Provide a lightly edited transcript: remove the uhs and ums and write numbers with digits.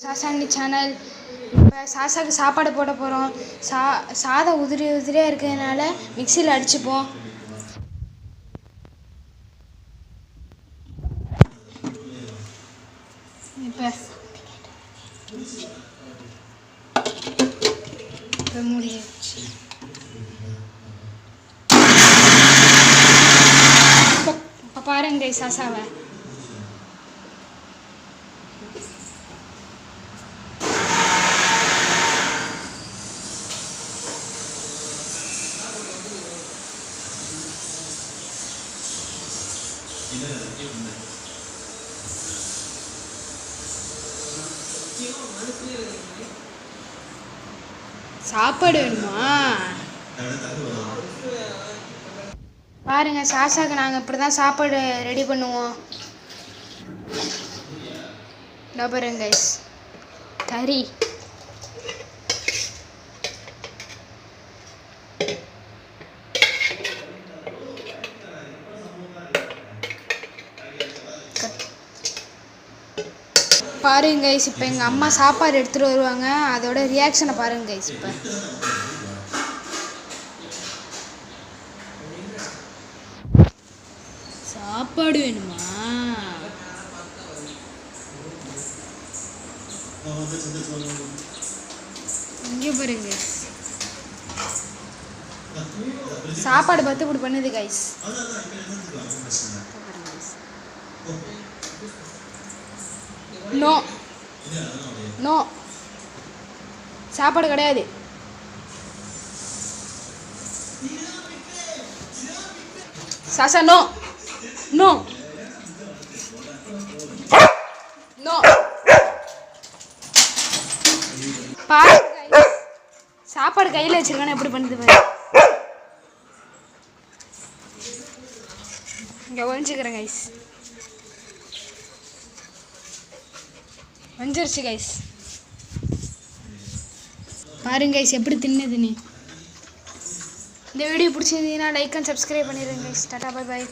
சாசாண்டி channel. இப்போ சாசாக்கு சாப்பாடு போட போகிறோம். சாதம் உதிரியாக இருக்கிறதுனால மிக்சியில் அடிச்சுப்போம். இப்போ முடியாச்சு. இப்போ பாருங்க சாசாவை. சாப்பாடு வேணுமா? பாருங்க சாசாக்கு நாங்கள் இப்படி தான் சாப்பாடு ரெடி பண்ணுவோம். பாருங்க கைஸ், கறி பாருங்க கைஸ். இப்போ எங்கள் அம்மா சாப்பாடு எடுத்துகிட்டு வருவாங்க, அதோட ரியாக்ஷனை பாருங்க கைஸ். இப்போ சாப்பாடு வேணுமா? இங்கே பாருங்க சாப்பாடு பார்த்து இப்படி பண்ணுது கைஸ். நோ நோ, சாப்பாடு கிடையாது. சாசா நோ நோ நோ. பாருங்க சாப்பாடு கையில் வச்சிருக்கானே எப்படி பண்ணுது பாரு. இங்கே ஒழிஞ்சுக்கிறேன் கைஸ். வந்துருச்சு கைஸ். பாருங்க கைஸ் எப்படி தின்னுதுன்னு. இந்த வீடியோ பிடிச்சிருந்தீங்கன்னா லைக் அண்ட் சப்ஸ்கிரைப் பண்ணிடுங்க கைஸ். Tata bye bye.